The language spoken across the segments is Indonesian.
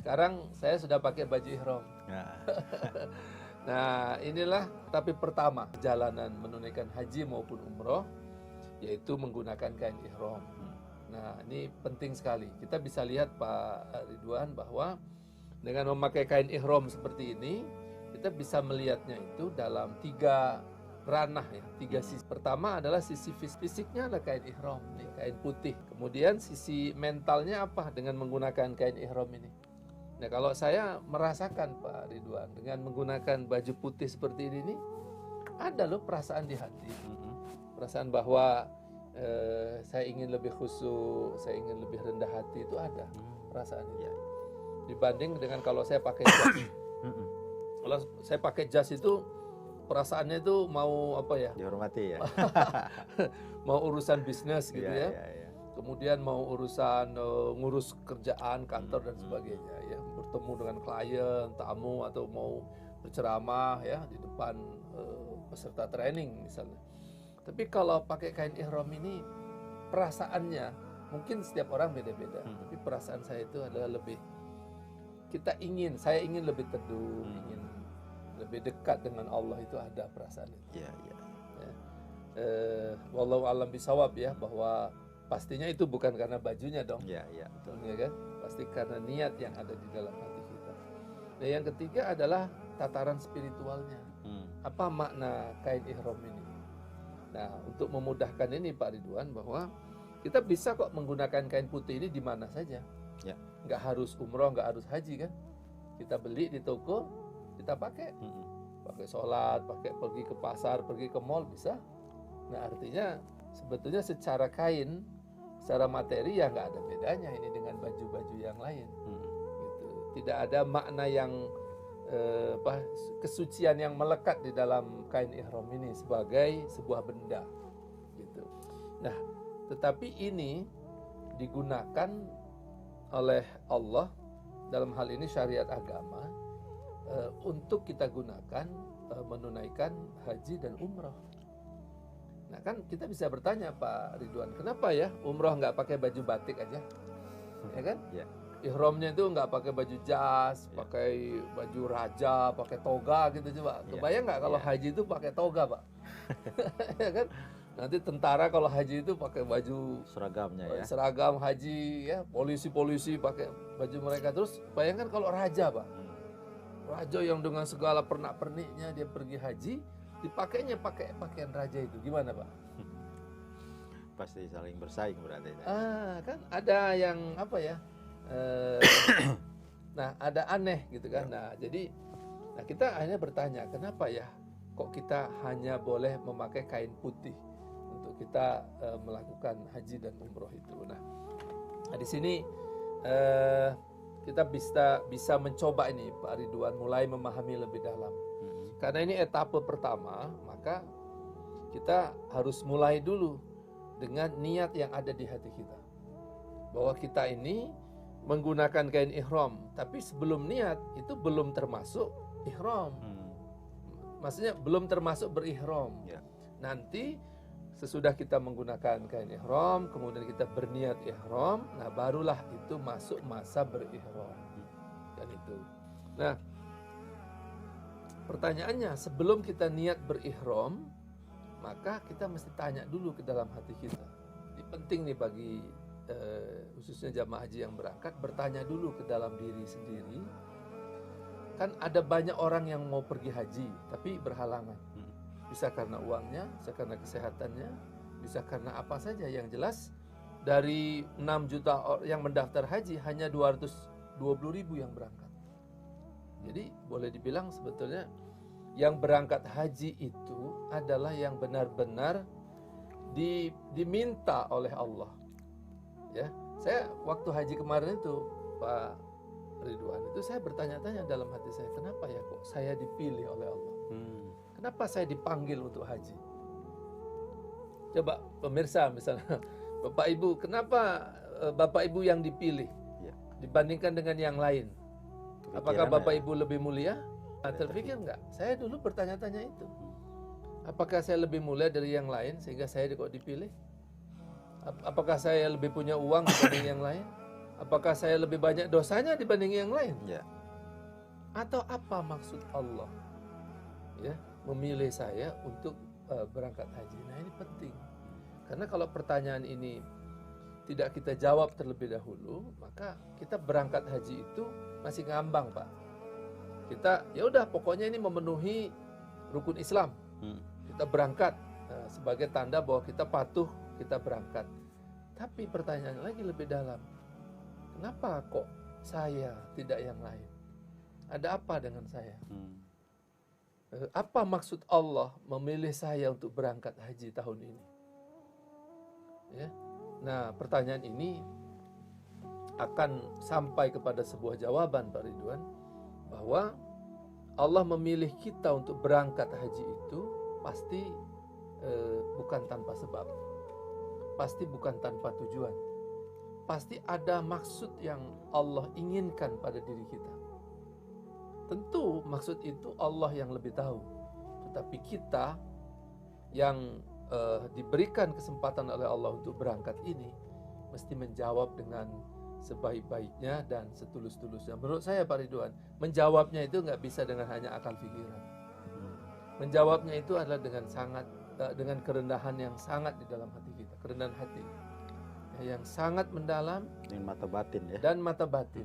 Sekarang saya sudah pakai baju ihram. Nah, inilah tapi pertama perjalanan menunaikan haji maupun umroh, yaitu menggunakan kain ihram. Nah, ini penting sekali. Kita bisa lihat Pak Ridwan bahwa dengan memakai kain ihram seperti ini, kita bisa melihatnya itu dalam 3 ranah ya, 3 sisi. Pertama adalah sisi fisiknya adalah kain ihram, nih, kain putih. Kemudian sisi mentalnya apa dengan menggunakan kain ihram ini? Nah, kalau saya merasakan Pak Ridwan dengan menggunakan baju putih seperti ini nih, ada loh perasaan di hati. Perasaan bahwa saya ingin lebih khusyuk, saya ingin lebih rendah hati, itu ada perasaan itu. Dibanding dengan kalau saya pakai jas. Kalau saya pakai jas itu perasaannya itu mau apa ya? Dihormati ya. Mau urusan bisnis gitu ya. Ya. Kemudian mau urusan ngurus kerjaan kantor dan sebagainya ya, bertemu dengan klien, tamu, atau mau berceramah ya di depan peserta training misalnya. Tapi kalau pakai kain ihram ini perasaannya mungkin setiap orang beda-beda, tapi perasaan saya itu adalah lebih saya ingin lebih teduh, ingin lebih dekat dengan Allah, itu ada perasaan itu. Ya. Wallahu a'lam bishawab ya, bahwa pastinya itu bukan karena bajunya dong. Iya, betul. Ya kan? Pasti karena niat yang ada di dalam hati kita. Nah, yang ketiga adalah tataran spiritualnya. Apa makna kain ihram ini? Nah, untuk memudahkan ini Pak Ridwan, bahwa kita bisa kok menggunakan kain putih ini di mana saja. Ya. Nggak harus umroh, nggak harus haji kan? Kita beli di toko, kita pakai. Pakai sholat, pakai pergi ke pasar, pergi ke mall bisa. Nah, artinya sebetulnya secara kain, secara materi ya nggak ada bedanya ini dengan baju-baju yang lain. Gitu. Tidak ada makna yang kesucian yang melekat di dalam kain ihram ini sebagai sebuah benda. Gitu. Nah, tetapi ini digunakan oleh Allah dalam hal ini syariat agama untuk kita gunakan menunaikan haji dan umroh. Nah, kan kita bisa bertanya Pak Ridwan, kenapa ya umroh nggak pakai baju batik aja, ya kan? Ya. Ihramnya itu nggak pakai baju jas, pakai baju raja, pakai toga gitu coba. Kebayang nggak kalau haji itu pakai toga Pak? Ya kan? Nanti tentara kalau haji itu pakai baju seragamnya ya. Seragam haji ya, polisi-polisi pakai baju mereka. Terus bayangkan kalau raja Pak, raja yang dengan segala pernak-perniknya dia pergi haji, dipakainya pakai pakaian raja itu, gimana Pak? Pasti saling bersaing berarti. Kan ada yang apa ya? Nah, ada aneh gitu kan. Nah, jadi kita akhirnya bertanya, kenapa ya kok kita hanya boleh memakai kain putih untuk kita melakukan haji dan umroh itu. Nah, di sini kita bisa mencoba ini Pak Ridwan, mulai memahami lebih dalam. Karena ini etape pertama, maka kita harus mulai dulu dengan niat yang ada di hati kita. Bahwa kita ini menggunakan kain ihram, tapi sebelum niat itu belum termasuk ihram. Maksudnya belum termasuk berihram. Nanti sesudah kita menggunakan kain ihram, kemudian kita berniat ihram, nah barulah itu masuk masa berihram. Dan itu. Nah, pertanyaannya, sebelum kita niat berihram, maka kita mesti tanya dulu ke dalam hati kita. Ini penting nih bagi khususnya jamaah haji yang berangkat, bertanya dulu ke dalam diri sendiri. Kan ada banyak orang yang mau pergi haji tapi berhalangan. Bisa karena uangnya, bisa karena kesehatannya, bisa karena apa saja. Yang jelas dari 6 juta yang mendaftar haji hanya 220.000 yang berangkat. Jadi boleh dibilang sebetulnya yang berangkat haji itu adalah yang benar-benar diminta oleh Allah. Ya, saya waktu haji kemarin itu Pak Ridwan, itu saya bertanya-tanya dalam hati saya, kenapa ya kok saya dipilih oleh Allah? Kenapa saya dipanggil untuk haji? Coba pemirsa misalnya, Bapak Ibu, kenapa Bapak Ibu yang dipilih dibandingkan dengan yang lain? Apakah Bapak Ibu lebih mulia? Terpikir nggak? Saya dulu bertanya-tanya itu. Apakah saya lebih mulia dari yang lain sehingga saya kok dipilih? Apakah saya lebih punya uang dibanding yang lain? Apakah saya lebih banyak dosanya dibanding yang lain? Ya. Atau apa maksud Allah ya memilih saya untuk berangkat haji? Nah, ini penting. Karena kalau pertanyaan ini tidak kita jawab terlebih dahulu, maka kita berangkat haji itu masih ngambang, Pak. Kita ya udah pokoknya ini memenuhi rukun Islam. Kita berangkat sebagai tanda bahwa kita patuh, kita berangkat. Tapi pertanyaan lagi lebih dalam. Kenapa kok saya tidak yang lain? Ada apa dengan saya? Apa maksud Allah memilih saya untuk berangkat haji tahun ini? Ya. Nah, pertanyaan ini akan sampai kepada sebuah jawaban, Pak Ridwan, bahwa Allah memilih kita untuk berangkat haji itu pasti bukan tanpa sebab, pasti bukan tanpa tujuan, pasti ada maksud yang Allah inginkan pada diri kita. Tentu maksud itu Allah yang lebih tahu, tetapi kita yang diberikan kesempatan oleh Allah untuk berangkat ini mesti menjawab dengan sebaik-baiknya dan setulus-tulusnya. Menurut saya, Pak Ridwan, menjawabnya itu nggak bisa dengan hanya akal pikiran. Menjawabnya itu adalah dengan kerendahan yang sangat di dalam hati kita, kerendahan hati yang sangat mendalam Dengan mata batin ya. dan mata batin.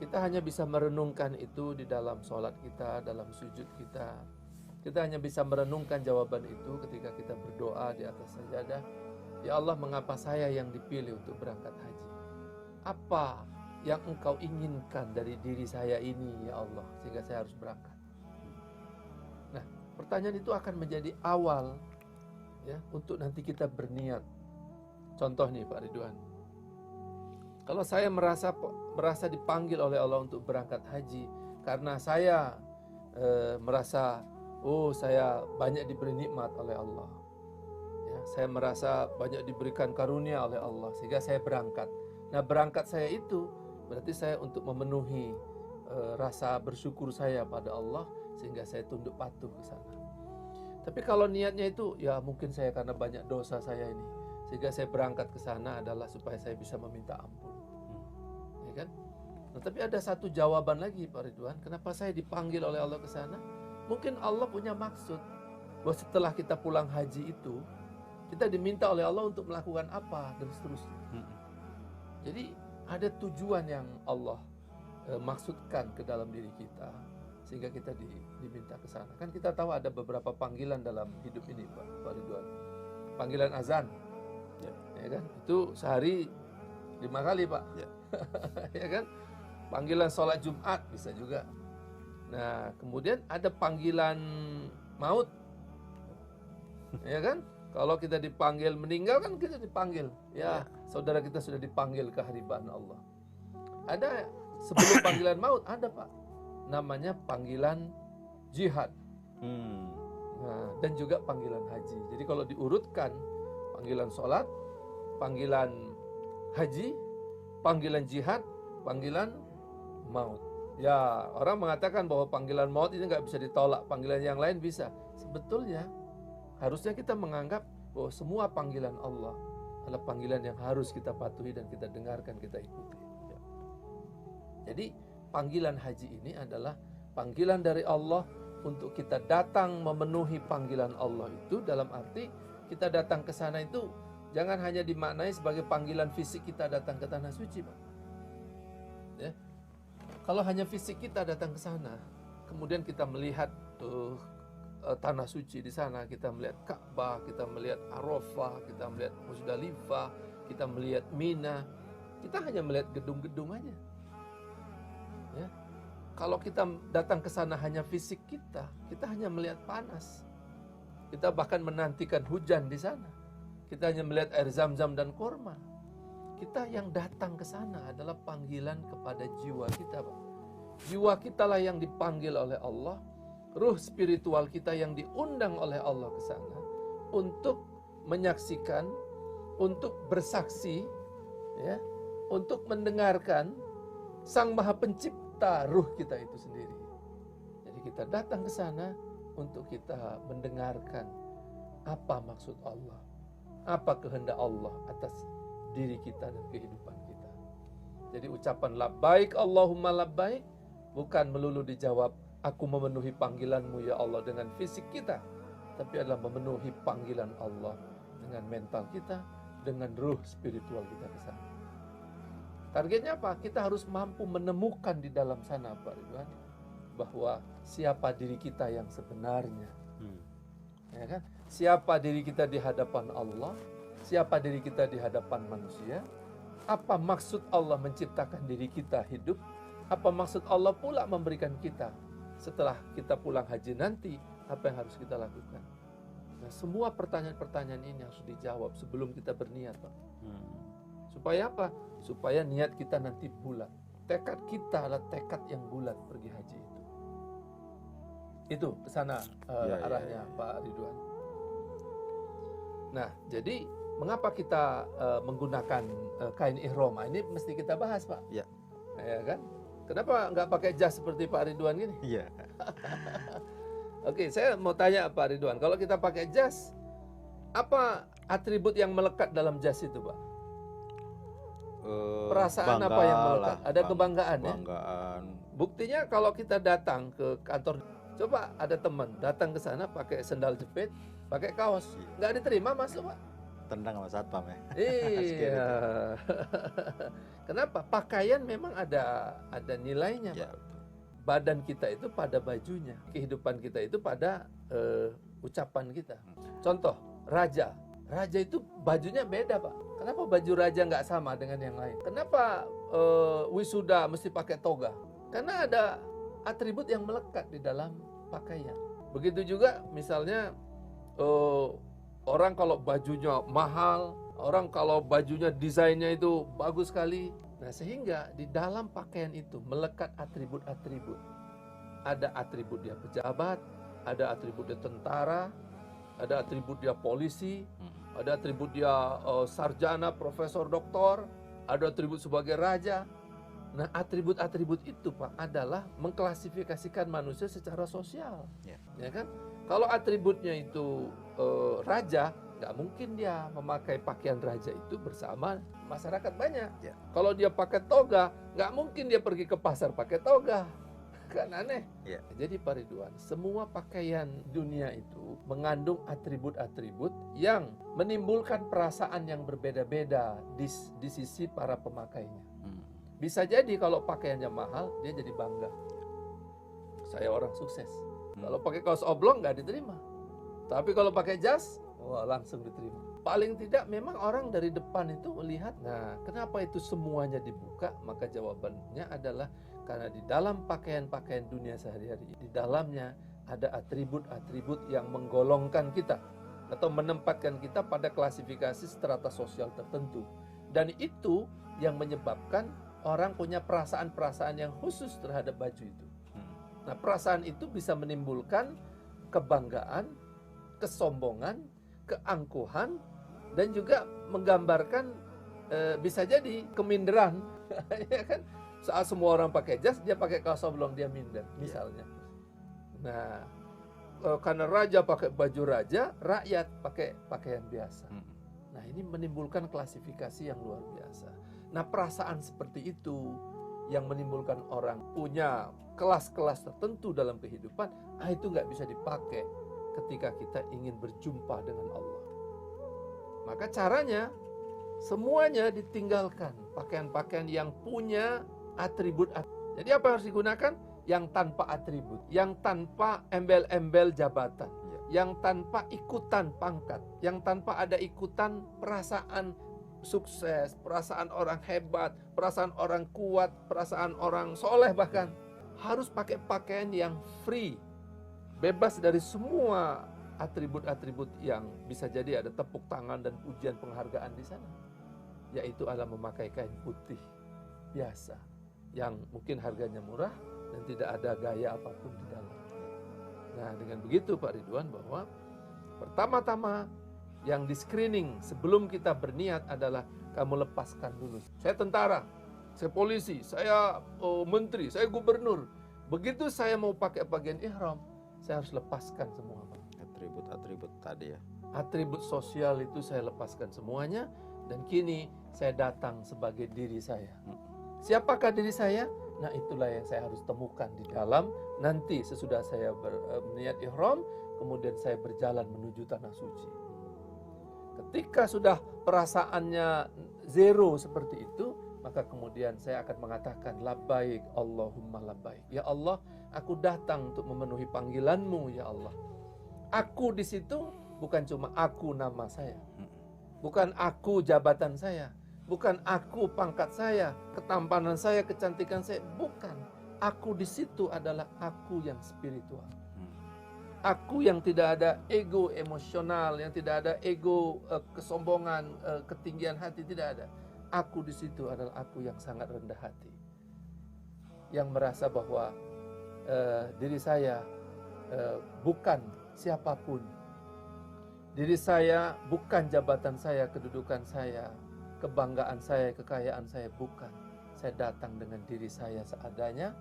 Kita hanya bisa merenungkan itu di dalam sholat kita, dalam sujud kita. Kita hanya bisa merenungkan jawaban itu ketika kita berdoa di atas sajadah. Ya Allah, mengapa saya yang dipilih untuk berangkat haji? Apa yang Engkau inginkan dari diri saya ini, ya Allah, sehingga saya harus berangkat? Nah, pertanyaan itu akan menjadi awal ya untuk nanti kita berniat. Contoh nih, Pak Ridwan. Kalau saya merasa dipanggil oleh Allah untuk berangkat haji karena saya merasa saya banyak diberi nikmat oleh Allah. Ya, saya merasa banyak diberikan karunia oleh Allah sehingga saya berangkat. Nah, berangkat saya itu berarti saya untuk memenuhi rasa bersyukur saya pada Allah sehingga saya tunduk patuh ke sana. Tapi kalau niatnya itu ya mungkin saya karena banyak dosa saya ini sehingga saya berangkat ke sana adalah supaya saya bisa meminta ampun. Ya kan? Nah, tapi ada satu jawaban lagi, Pak Ridwan, kenapa saya dipanggil oleh Allah ke sana? Mungkin Allah punya maksud bahwa setelah kita pulang haji itu kita diminta oleh Allah untuk melakukan apa dan seterusnya. Jadi ada tujuan yang Allah maksudkan ke dalam diri kita sehingga kita diminta ke sana. Kan kita tahu ada beberapa panggilan dalam hidup ini, Pak Ridwan. Panggilan azan, ya kan? Itu sehari 5 kali, Pak. Ya. Ya kan? Panggilan sholat Jumat bisa juga. Nah, kemudian ada panggilan maut, ya kan? Kalau kita dipanggil meninggal kan kita dipanggil, ya saudara kita sudah dipanggil ke hadirat Allah. Ada sebelum panggilan maut ada, Pak, namanya panggilan jihad, nah, dan juga panggilan haji. Jadi kalau diurutkan panggilan sholat, panggilan haji, panggilan jihad, panggilan maut. Ya, orang mengatakan bahwa panggilan maut ini nggak bisa ditolak, panggilan yang lain bisa. Sebetulnya harusnya kita menganggap bahwa semua panggilan Allah adalah panggilan yang harus kita patuhi dan kita dengarkan, kita ikuti. Jadi panggilan haji ini adalah panggilan dari Allah untuk kita datang memenuhi panggilan Allah itu, dalam arti kita datang ke sana itu jangan hanya dimaknai sebagai panggilan fisik kita datang ke tanah suci, Pak. Ya. Kalau hanya fisik kita datang ke sana, kemudian kita melihat tanah suci di sana, kita melihat Ka'bah, kita melihat Arafah, kita melihat Musdalifah, kita melihat Mina, kita hanya melihat gedung-gedung aja. Ya. Kalau kita datang ke sana hanya fisik kita hanya melihat panas. Kita bahkan menantikan hujan di sana. Kita hanya melihat air zam-zam dan kurma. Kita yang datang ke sana adalah panggilan kepada jiwa kita, Pak. Jiwa kita lah yang dipanggil oleh Allah, ruh spiritual kita yang diundang oleh Allah ke sana untuk menyaksikan, untuk bersaksi, ya, untuk mendengarkan Sang Maha Pencipta ruh kita itu sendiri. Jadi kita datang ke sana untuk kita mendengarkan apa maksud Allah, apa kehendak Allah atas diri kita dan kehidupan kita. Jadi ucapan labbaik Allahumma labbaik bukan melulu dijawab aku memenuhi panggilanmu ya Allah dengan fisik kita, tapi adalah memenuhi panggilan Allah dengan mental kita, dengan ruh spiritual kita ke sana. Targetnya apa? Kita harus mampu menemukan di dalam sana, Pak Ridwan, bahwa siapa diri kita yang sebenarnya. Ya kan? Siapa diri kita di hadapan Allah, siapa diri kita di hadapan manusia, apa maksud Allah menciptakan diri kita hidup, apa maksud Allah pula memberikan kita setelah kita pulang haji nanti, apa yang harus kita lakukan. Nah, semua pertanyaan-pertanyaan ini harus dijawab sebelum kita berniat, Pak. Supaya apa? Supaya niat kita nanti bulat. Tekad kita adalah tekad yang bulat pergi haji itu. Itu ke sana arahnya, Pak Ridwan. Nah, jadi mengapa kita menggunakan kain ihram? Ini mesti kita bahas, Pak. Ya. Ya kan? Kenapa nggak pakai jas seperti Pak Ridwan gini? Iya. Oke, saya mau tanya Pak Ridwan, kalau kita pakai jas, apa atribut yang melekat dalam jas itu, Pak? Perasaan apa yang melekat? Ada kebanggaan ya? Kebanggaan. Buktinya kalau kita datang ke kantor, coba ada teman datang ke sana pakai sendal jepit, pakai kaos, nggak diterima masuk, Pak. Tendang sama satpam ya. Iya. Kenapa? Pakaian memang ada nilainya, Ya, Pak. Badan kita itu pada bajunya, kehidupan kita itu pada ucapan kita. Contoh, raja. Raja itu bajunya beda, Pak. Kenapa baju raja nggak sama dengan yang lain? Kenapa wisuda mesti pakai toga? Karena ada atribut yang melekat di dalam pakaian. Begitu juga misalnya orang kalau bajunya mahal, orang kalau bajunya desainnya itu bagus sekali. Nah, sehingga di dalam pakaian itu melekat atribut-atribut. Ada atribut dia pejabat, ada atribut dia tentara, ada atribut dia polisi, ada atribut dia sarjana, profesor, doktor, ada atribut sebagai raja. Nah, atribut-atribut itu, Pak, adalah mengklasifikasikan manusia secara sosial. Ya kan? Kalau atributnya itu raja, nggak mungkin dia memakai pakaian raja itu bersama masyarakat banyak. Kalau dia pakai toga, nggak mungkin dia pergi ke pasar pakai toga. Kan aneh. Jadi Pak Ridwan, semua pakaian dunia itu mengandung atribut-atribut yang menimbulkan perasaan yang berbeda-beda di sisi para pemakainya. Bisa jadi kalau pakaiannya mahal, dia jadi bangga. Saya orang sukses. Kalau pakai kaos oblong nggak diterima. Tapi kalau pakai jas, wah, langsung diterima. Paling tidak memang orang dari depan itu melihat. Nah, kenapa itu semuanya dibuka? Maka jawabannya adalah karena di dalam pakaian-pakaian dunia sehari-hari, di dalamnya ada atribut-atribut yang menggolongkan kita atau menempatkan kita pada klasifikasi strata sosial tertentu. Dan itu yang menyebabkan orang punya perasaan-perasaan yang khusus terhadap baju itu. Nah, perasaan itu bisa menimbulkan kebanggaan, kesombongan, keangkuhan, dan juga menggambarkan bisa jadi keminderan. Ya kan? Saat semua orang pakai jas, dia pakai kaos oblong, dia minder misalnya. Nah, karena raja pakai baju raja, rakyat pakai pakaian biasa. Nah, ini menimbulkan klasifikasi yang luar biasa. Nah, perasaan seperti itu yang menimbulkan orang punya kelas-kelas tertentu dalam kehidupan, itu nggak bisa dipakai ketika kita ingin berjumpa dengan Allah. Maka caranya semuanya ditinggalkan, pakaian-pakaian yang punya atribut. Jadi apa yang harus digunakan? Yang tanpa atribut, yang tanpa embel-embel jabatan, yang tanpa ikutan pangkat, yang tanpa ada ikutan perasaan sukses, perasaan orang hebat, perasaan orang kuat, perasaan orang soleh bahkan. Harus pakai pakaian yang free, bebas dari semua atribut-atribut yang bisa jadi ada tepuk tangan dan pujian penghargaan di sana. Yaitu adalah memakai kain putih biasa, yang mungkin harganya murah dan tidak ada gaya apapun di dalam. Nah, dengan begitu Pak Ridwan, bahwa pertama-tama yang di screening sebelum kita berniat adalah kamu lepaskan dulu. Saya tentara, saya polisi, saya menteri, saya gubernur. Begitu saya mau pakai bagian ihram, saya harus lepaskan semua. Atribut-atribut tadi ya. Atribut sosial itu saya lepaskan semuanya, dan kini saya datang sebagai diri saya. Siapakah diri saya? Nah, itulah yang saya harus temukan di dalam nanti sesudah saya berniat ihram, kemudian saya berjalan menuju tanah suci. Ketika sudah perasaannya zero seperti itu, maka kemudian saya akan mengatakan labbaik Allahumma labbaik. Ya Allah, aku datang untuk memenuhi panggilanmu ya Allah. Aku di situ bukan cuma aku nama saya. Bukan aku jabatan saya. Bukan aku pangkat saya, ketampanan saya, kecantikan saya. Bukan. Aku di situ adalah aku yang spiritual. Aku yang tidak ada ego emosional, yang tidak ada ego kesombongan, ketinggian hati, tidak ada. Aku di situ adalah aku yang sangat rendah hati. Yang merasa bahwa diri saya bukan siapapun. Diri saya bukan jabatan saya, kedudukan saya, kebanggaan saya, kekayaan saya, bukan. Saya datang dengan diri saya seadanya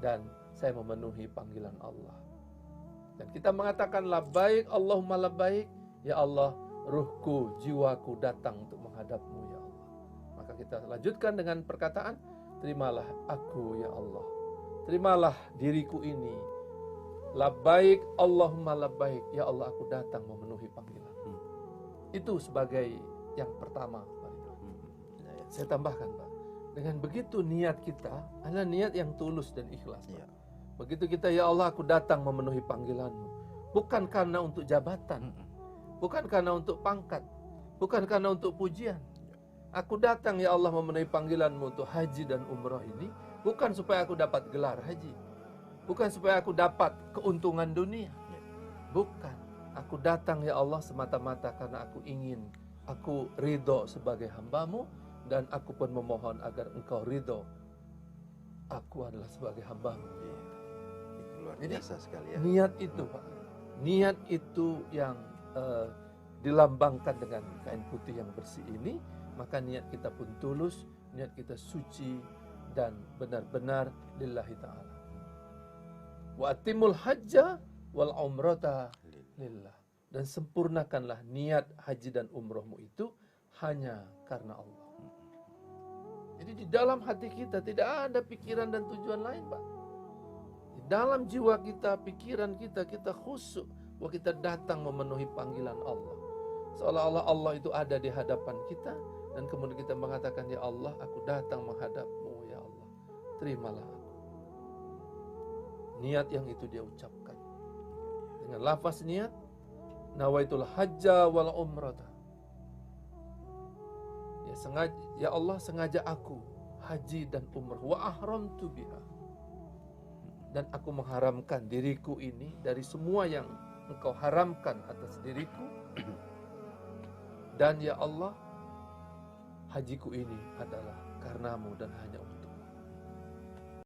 dan saya memenuhi panggilan Allah. Dan kita mengatakan labbaik Allahumma labbaik, ya Allah, ruhku, jiwaku datang untuk menghadapmu ya Allah. Maka kita lanjutkan dengan perkataan, terimalah aku ya Allah. Terimalah diriku ini. Labbaik Allahumma labbaik, ya Allah, aku datang memenuhi panggilan. Itu sebagai yang pertama, Pak Ridwan. Saya tambahkan, Pak. Dengan begitu niat kita adalah niat yang tulus dan ikhlas, Pak. Begitu kita, ya Allah, aku datang memenuhi panggilanmu. Bukan karena untuk jabatan. Bukan karena untuk pangkat. Bukan karena untuk pujian. Aku datang, ya Allah, memenuhi panggilanmu untuk haji dan umrah ini. Bukan supaya aku dapat gelar haji. Bukan supaya aku dapat keuntungan dunia. Bukan. Aku datang, ya Allah, semata-mata karena aku ingin. Aku ridho sebagai hambamu. Dan aku pun memohon agar engkau ridho. Aku adalah sebagai hambamu. Luar biasa sekali ya. Niat itu, Pak. Niat itu yang dilambangkan dengan kain putih yang bersih ini. Maka niat kita pun tulus. Niat kita suci. Dan benar-benar lillahi ta'ala. Wa atimul hajja wal umrata lillah. Dan sempurnakanlah niat haji dan umrohmu itu hanya karena Allah. Jadi di dalam hati kita tidak ada pikiran dan tujuan lain, Pak. Di dalam jiwa kita, pikiran kita, kita khusyuk bahwa kita datang memenuhi panggilan Allah. Seolah-olah Allah itu ada di hadapan kita dan kemudian kita mengatakan, ya Allah, aku datang menghadapmu, ya Allah. Terimalah aku. Niat yang itu dia ucapkan. Dengan lafaz niat, nawaitul hajja wal umrata. Ya Allah, sengaja aku haji dan umrah. Wa ahramtu biha. Dan aku mengharamkan diriku ini dari semua yang engkau haramkan atas diriku. Dan ya Allah, hajiku ini adalah karenamu dan hanya untuk